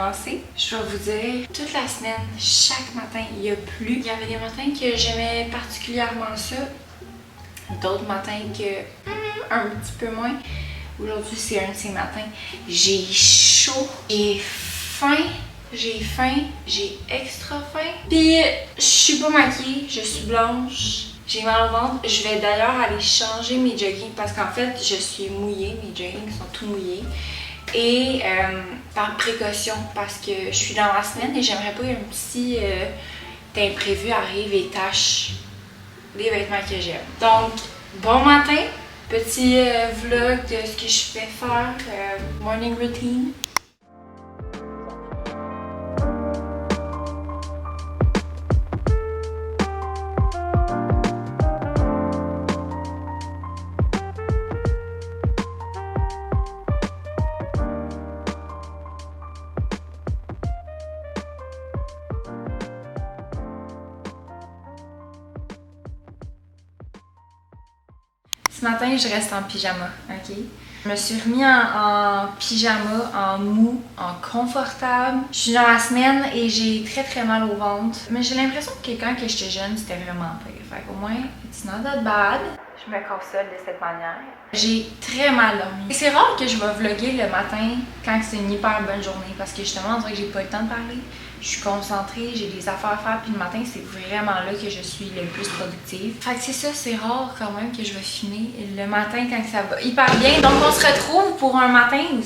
commencer. Je vais vous dire, toute la semaine, chaque matin, il a plu. Il y avait des matins que j'aimais particulièrement ça, d'autres matins que un petit peu moins. Aujourd'hui, c'est un de ces matins. J'ai chaud, j'ai faim, j'ai extra faim. Puis, je suis pas maquillée, je suis blanche. J'ai mal au ventre. Je vais d'ailleurs aller changer mes joggings parce qu'en fait, je suis mouillée. Mes joggings sont tout mouillés. Et par précaution, parce que je suis dans la semaine et j'aimerais pas qu'un petit imprévu arrive et tâche les vêtements que j'aime. Donc, bon matin. Petit vlog de ce que je fais faire. Morning routine. Ce matin, je reste en pyjama, ok? Je me suis remis en pyjama, en mou, en confortable. Je suis dans la semaine et j'ai très mal au ventre. Mais j'ai l'impression que quand j'étais jeune, c'était vraiment pire. Fait qu'au moins, it's not that bad. Je me console de cette manière. J'ai très mal dormi. C'est rare que je vais vlogger le matin quand c'est une hyper bonne journée parce que justement, on dirait que j'ai pas le temps de parler. Je suis concentrée, j'ai des affaires à faire, puis le matin, c'est vraiment là que je suis le plus productive. Fait que c'est ça, c'est rare quand même que je vais filmer le matin quand ça va hyper bien. Donc on se retrouve pour un matin où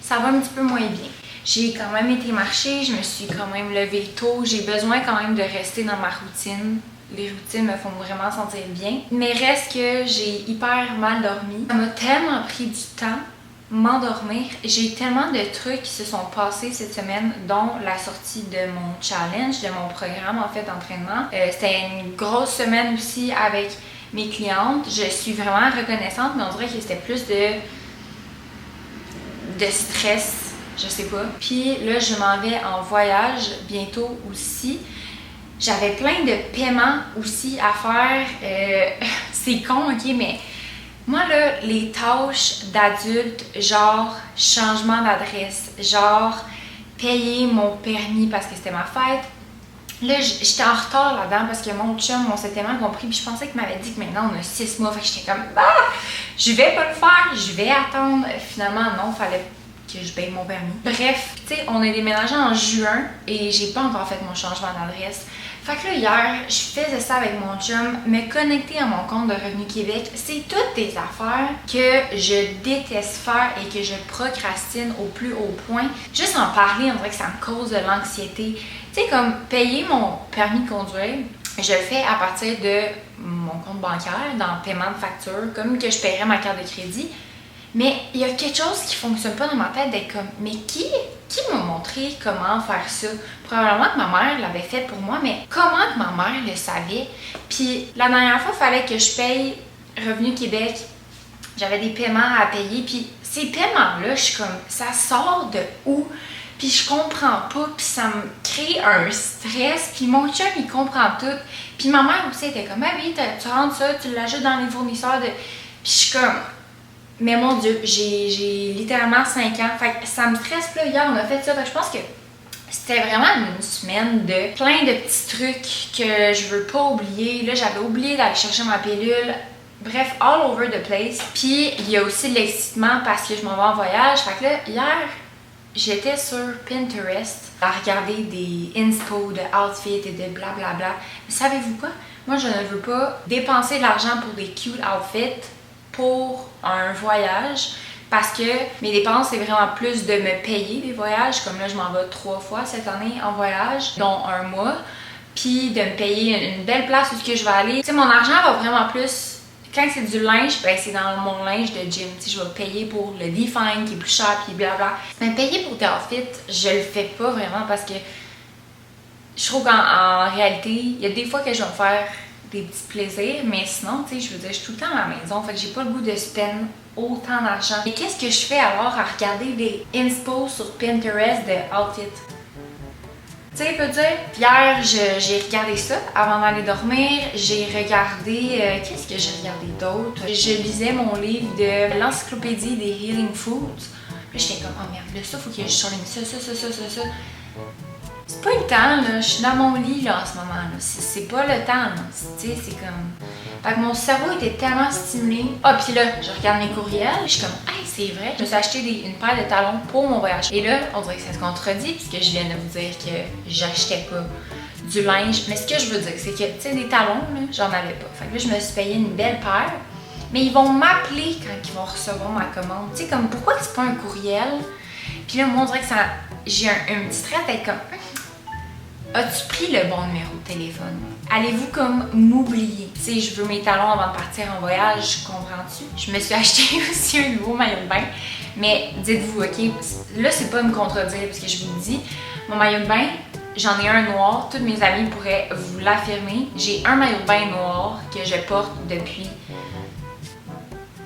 ça va un petit peu moins bien. J'ai quand même été marcher, je me suis quand même levée tôt, j'ai besoin quand même de rester dans ma routine. Les routines me font vraiment sentir bien. Mais reste que j'ai hyper mal dormi. Ça m'a tellement pris du temps m'endormir. J'ai tellement de trucs qui se sont passés cette semaine, dont la sortie de mon challenge, de mon programme en fait d'entraînement. C'était une grosse semaine aussi avec mes clientes. Je suis vraiment reconnaissante, mais on dirait que c'était plus de stress, je sais pas. Puis là, je m'en vais en voyage bientôt aussi. J'avais plein de paiements aussi à faire. C'est con, ok, mais moi, là, les tâches d'adultes, genre changement d'adresse, genre payer mon permis parce que c'était ma fête, là, j'étais en retard là-dedans parce que mon chum, on s'est tellement compris, puis je pensais qu'il m'avait dit que maintenant on a 6 mois, fait que j'étais comme, je vais pas le faire, je vais attendre. Finalement, non, fallait que je paye mon permis. Bref, tu sais, on a déménagé en juin et j'ai pas encore fait mon changement d'adresse. Fait que là, hier, je faisais ça avec mon chum, me connecter à mon compte de Revenu Québec. C'est toutes des affaires que je déteste faire et que je procrastine au plus haut point. Juste en parler, on dirait que ça me cause de l'anxiété. Tu sais, comme payer mon permis de conduire, je le fais à partir de mon compte bancaire, dans le paiement de facture, comme que je paierais ma carte de crédit. Mais il y a quelque chose qui fonctionne pas dans ma tête d'être comme, mais qui m'a montré comment faire ça? Probablement que ma mère l'avait fait pour moi, mais comment que ma mère le savait? Puis la dernière fois, il fallait que je paye Revenu Québec. J'avais des paiements à payer, puis ces paiements-là, je suis comme, ça sort de où? Puis je comprends pas, puis ça me crée un stress, puis mon chum, il comprend tout. Puis ma mère aussi était comme, ah oui, tu rentres ça, tu l'ajoutes dans les fournisseurs de... Puis je suis comme... Mais mon Dieu, j'ai littéralement 5 ans. Fait que ça me stresse. Là, hier, on a fait ça. Fait que je pense que c'était vraiment une semaine de plein de petits trucs que je veux pas oublier. Là, j'avais oublié d'aller chercher ma pilule. Bref, all over the place. Puis, il y a aussi de l'excitement parce que je m'en vais en voyage. Fait que là, hier, j'étais sur Pinterest à regarder des inspo de outfits et de blablabla. Mais savez-vous quoi? Moi, je ne veux pas dépenser de l'argent pour des cute outfits pour un voyage parce que mes dépenses c'est vraiment plus de me payer des voyages, comme là je m'en vais 3 fois cette année en voyage, dont un mois, puis de me payer une belle place où je vais aller. Tu sais, mon argent va vraiment plus, quand c'est du linge, ben c'est dans mon linge de gym, tu sais, je vais payer pour le Define qui est plus cher puis blabla. Mais payer pour des outfits, je le fais pas vraiment parce que je trouve qu'en réalité, il y a des fois que je vais me faire des petits plaisirs, mais sinon, tu sais, je veux dire, je suis tout le temps à la maison, fait que j'ai pas le goût de spend autant d'argent. Et qu'est-ce que je fais alors à regarder des inspo sur Pinterest de outfits? Tu sais, peut dire, hier, j'ai regardé ça avant d'aller dormir. J'ai regardé, qu'est-ce que j'ai regardé d'autre? Je lisais mon livre de l'encyclopédie des Healing Foods. Puis là, j'étais comme, oh merde, là, ça, faut que je surligne ça. C'est pas le temps, là. Je suis dans mon lit, là, en ce moment, là. C'est pas le temps, là. Tu sais, c'est comme... Fait que mon cerveau était tellement stimulé. Ah, puis là, je regarde mes courriels. Je suis comme, hey, c'est vrai. Je me suis acheté une paire de talons pour mon voyage. Et là, on dirait que ça se contredit, puisque je viens de vous dire que j'achetais pas du linge. Mais ce que je veux dire, c'est que, tu sais, des talons, là, j'en avais pas. Fait que là, je me suis payé une belle paire. Mais ils vont m'appeler quand ils vont recevoir ma commande. Tu sais, comme, pourquoi c'est pas un courriel? Puis là, moi, on dirait que ça... J'ai un petit trait à être comme... As-tu pris le bon numéro de téléphone? Allez-vous comme m'oublier? Tu sais, je veux mes talons avant de partir en voyage, comprends-tu? Je me suis acheté aussi un nouveau maillot de bain. Mais dites-vous, OK, là, c'est pas me contredire parce que je vous le dis, mon maillot de bain, j'en ai un noir. Toutes mes amies pourraient vous l'affirmer. J'ai un maillot de bain noir que je porte depuis...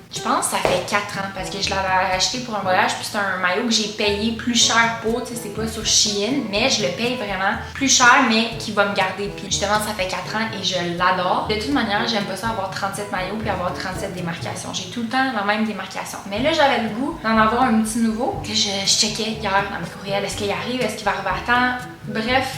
Je pense que ça fait 4 ans parce que je l'avais acheté pour un voyage puis c'est un maillot que j'ai payé plus cher pour, tu sais, c'est pas sur Shein, mais je le paye vraiment plus cher mais qui va me garder. Puis justement, ça fait 4 ans et je l'adore. De toute manière, j'aime pas ça avoir 37 maillots puis avoir 37 démarcations. J'ai tout le temps la même démarcation. Mais là, j'avais le goût d'en avoir un petit nouveau que je checkais hier dans mes courriels. Est-ce qu'il arrive? Est-ce qu'il va arriver à temps? Bref,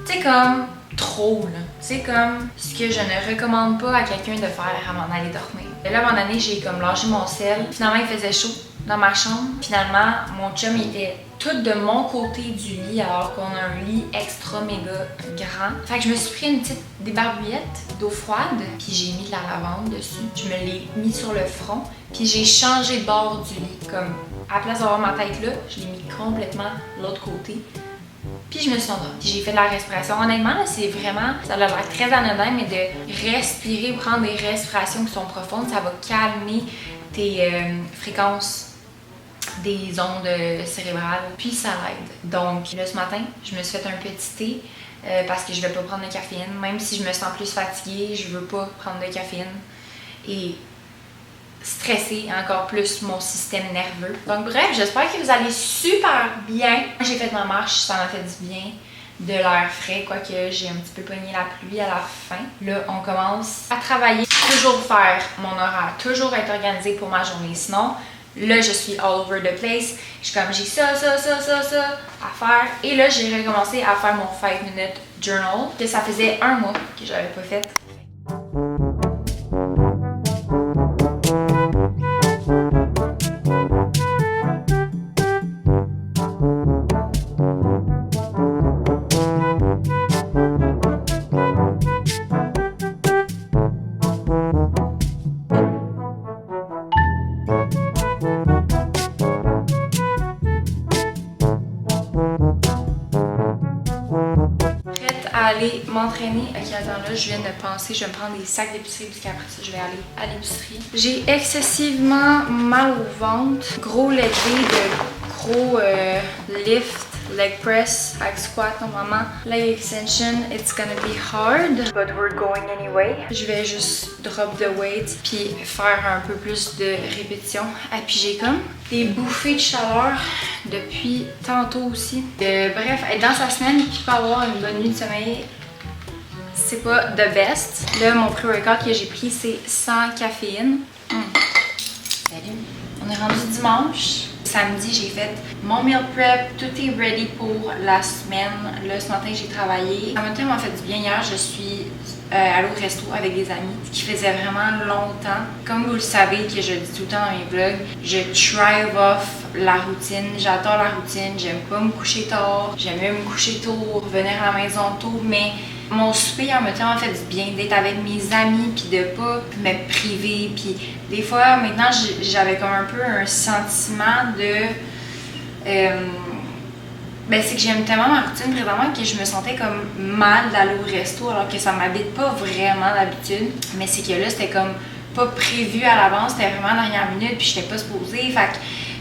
tu sais comme... trop, là. C'est comme ce que je ne recommande pas à quelqu'un de faire avant d'aller dormir. Et là, à un moment donné, j'ai comme lâché mon sel. Finalement, il faisait chaud dans ma chambre. Finalement, mon chum était tout de mon côté du lit alors qu'on a un lit extra méga grand. Fait que je me suis pris une petite débarbouillette d'eau froide puis j'ai mis de la lavande dessus. Je me l'ai mis sur le front puis j'ai changé de bord du lit. Comme à la place d'avoir ma tête là, je l'ai mis complètement de l'autre côté. Puis je me suis endormie. J'ai fait de la respiration. Honnêtement, c'est vraiment, ça a l'air très anodin, mais de respirer, prendre des respirations qui sont profondes, ça va calmer tes fréquences des ondes cérébrales, puis ça l'aide. Donc là, ce matin, je me suis fait un petit thé parce que je vais pas prendre de caféine. Même si je me sens plus fatiguée, je veux pas prendre de caféine. Et stresser encore plus mon système nerveux. Donc bref, j'espère que vous allez super bien. J'ai fait ma marche, ça m'a fait du bien, de l'air frais, quoique j'ai un petit peu pogné la pluie à la fin. Là, on commence à travailler, toujours faire mon horaire, toujours être organisée pour ma journée. Sinon, là, je suis all over the place. Je suis comme, j'ai ça à faire. Et là, j'ai recommencé à faire mon 5-minute journal, que ça faisait 1 mois que j'avais pas fait. Aller m'entraîner. Ok, attends, là, je viens de penser, je vais me prendre des sacs d'épicerie parce qu'après ça, je vais aller à l'épicerie. J'ai excessivement mal au ventre. Gros levé de gros lift, leg press, hack squat normalement. Leg extension, it's gonna be hard, but we're going anyway. Je vais juste drop the weight puis faire un peu plus de répétitions. Et puis j'ai comme des bouffées de chaleur depuis tantôt aussi. Bref, être dans sa semaine puis pas avoir une bonne nuit de sommeil, c'est pas the best. Là, mon pré-workout que j'ai pris, c'est sans caféine. Salut! On est rendu dimanche. Samedi, j'ai fait mon meal prep. Tout est ready pour la semaine. Là, ce matin, j'ai travaillé. En même temps, ça m'a fait du bien. Hier, je suis allée au resto avec des amis, ce qui faisait vraiment longtemps. Comme vous le savez, que je dis tout le temps dans mes vlogs, je thrive off la routine. J'adore la routine. J'aime pas me coucher tard. J'aime mieux me coucher tôt, revenir à la maison tôt, mais mon souper en même temps m'a fait du bien d'être avec mes amis puis de pas me priver. Puis des fois, maintenant, j'avais comme un peu un sentiment de... c'est que j'aime tellement ma routine présentement que je me sentais comme mal d'aller au resto alors que ça m'habite pas vraiment d'habitude. Mais c'est que là, c'était comme pas prévu à l'avance, c'était vraiment à la dernière minute puis j'étais pas supposée.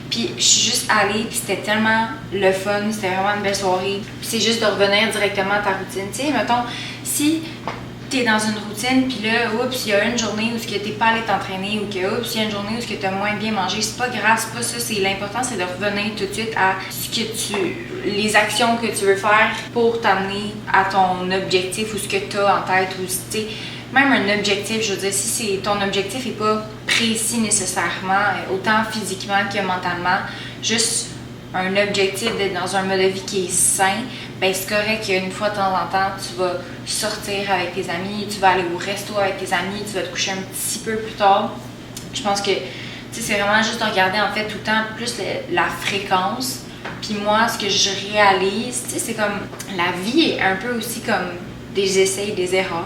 Puis je suis juste allée, puis c'était tellement le fun, c'était vraiment une belle soirée. Puis c'est juste de revenir directement à ta routine. Tu sais, mettons, si t'es dans une routine, puis là, oups, il y a une journée où t'es pas allé t'entraîner, ou que, oups, il y a une journée où t'as moins bien mangé, c'est pas grave, c'est pas ça. C'est l'important, c'est de revenir tout de suite à les actions que tu veux faire pour t'amener à ton objectif ou ce que t'as en tête, ou tu sais. Même un objectif, je veux dire, si ton objectif n'est pas précis nécessairement, autant physiquement que mentalement, juste un objectif d'être dans un mode de vie qui est sain, ben c'est correct qu'une fois de temps en temps, tu vas sortir avec tes amis, tu vas aller au resto avec tes amis, tu vas te coucher un petit peu plus tard. Je pense que c'est vraiment juste de regarder en fait tout le temps plus la fréquence. Puis moi, ce que je réalise, c'est comme la vie est un peu aussi comme des essais et des erreurs.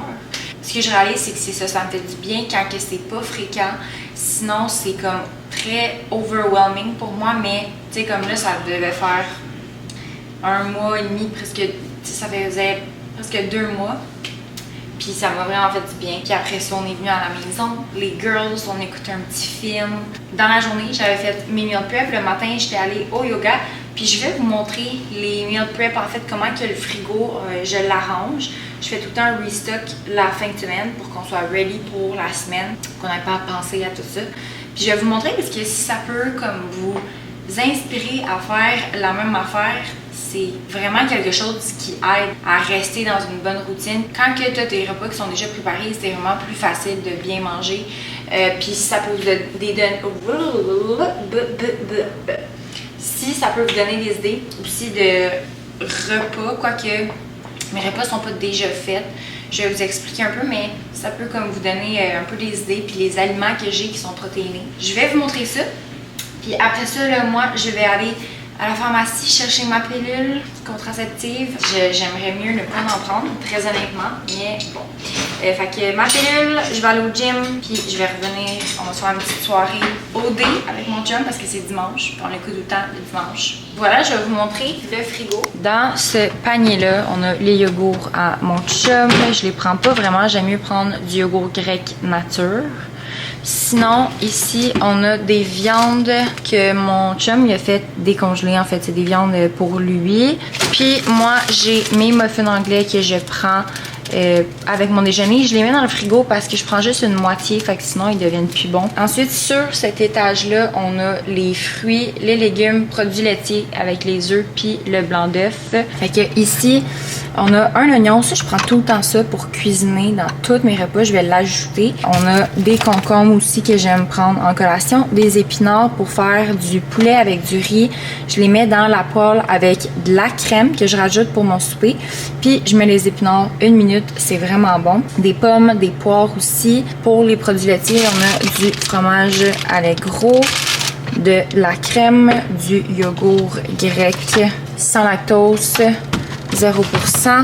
Ce que je réalise, c'est que c'est ça me fait du bien quand que c'est pas fréquent. Sinon, c'est comme très overwhelming pour moi, mais tu sais, comme là, ça devait faire 1 mois et demi, presque, ça faisait presque 2 mois. Puis ça m'a vraiment fait du bien. Puis après ça, on est venu à la maison, les girls, on écoutait un petit film. Dans la journée, j'avais fait mes meal prep. Le matin, j'étais allée au yoga. Puis je vais vous montrer les meal prep, en fait, comment que le frigo, je l'arrange. Je fais tout le temps un restock la fin de semaine pour qu'on soit ready pour la semaine, qu'on n'ait pas à penser à tout ça. Puis je vais vous montrer parce que si ça peut comme vous inspirer à faire la même affaire, c'est vraiment quelque chose qui aide à rester dans une bonne routine. Quand tu as tes repas qui sont déjà préparés, c'est vraiment plus facile de bien manger. Puis si ça peut vous donner des idées aussi de repas, quoique mes repas sont pas déjà faits, je vais vous expliquer un peu, mais ça peut comme vous donner un peu des idées puis les aliments que j'ai qui sont protéinés. Je vais vous montrer ça. Puis après ça, là, moi, je vais aller à la pharmacie chercher ma pilule contraceptive. J'aimerais mieux ne pas en prendre, très honnêtement, mais bon. Fait que ma pilule, je vais aller au gym, puis je vais revenir. On va se faire une petite soirée OD avec mon chum parce que c'est dimanche, puis on écoute tout le temps le dimanche. Voilà, je vais vous montrer le frigo. Dans ce panier-là, on a les yogourts à mon chum. Je les prends pas vraiment, j'aime mieux prendre du yogourt grec nature. Sinon, ici, on a des viandes que mon chum il a fait décongeler. En fait, c'est des viandes pour lui. Puis moi, j'ai mes muffins anglais que je prends avec mon déjeuner. Je les mets dans le frigo parce que je prends juste une moitié, fait que sinon ils deviennent plus bons. Ensuite, sur cet étage-là, on a les fruits, les légumes, produits laitiers avec les œufs puis le blanc d'œuf. Fait que ici, on a un oignon. Ça, je prends tout le temps ça pour cuisiner dans tous mes repas. Je vais l'ajouter. On a des concombres aussi que j'aime prendre en collation. Des épinards pour faire du poulet avec du riz. Je les mets dans la poêle avec de la crème que je rajoute pour mon souper. Puis, je mets les épinards 1 minute. C'est vraiment bon. Des pommes, des poires aussi. Pour les produits laitiers, on a du fromage allégro, de la crème, du yogourt grec sans lactose, 0%,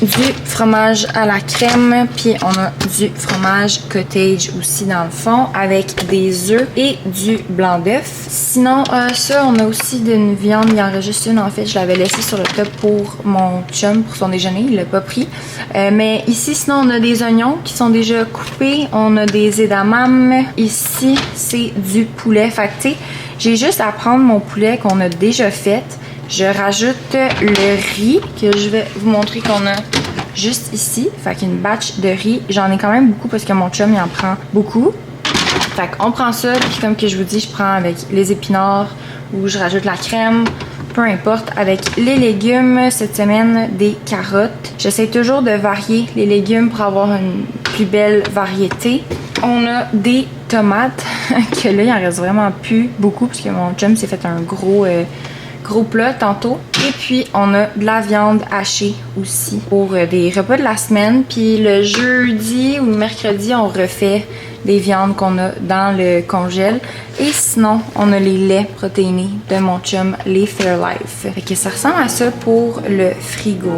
du fromage à la crème, puis on a du fromage cottage aussi dans le fond avec des œufs et du blanc d'œuf. Sinon, ça, on a aussi d'une viande, il y en reste juste une en fait, je l'avais laissée sur le top pour mon chum pour son déjeuner, il l'a pas pris. Mais ici, sinon, on a des oignons qui sont déjà coupés, on a des edamame. Ici, c'est du poulet. Fait que, tu sais, j'ai juste à prendre mon poulet qu'on a déjà fait. Je rajoute le riz que je vais vous montrer qu'on a juste ici. Fait qu'une batch de riz. J'en ai quand même beaucoup parce que mon chum il en prend beaucoup. Fait qu'on prend ça, puis comme que je vous dis, je prends avec les épinards ou je rajoute la crème. Peu importe. Avec les légumes, cette semaine, des carottes. J'essaie toujours de varier les légumes pour avoir une plus belle variété. On a des tomates, que là, il en reste vraiment plus beaucoup parce que mon chum s'est fait un gros plat tantôt. Et puis, on a de la viande hachée aussi pour des repas de la semaine. Puis le jeudi ou le mercredi, on refait des viandes qu'on a dans le congèle. Et sinon, on a les laits protéinés de mon chum, les Fairlife. Fait que ça ressemble à ça pour le frigo.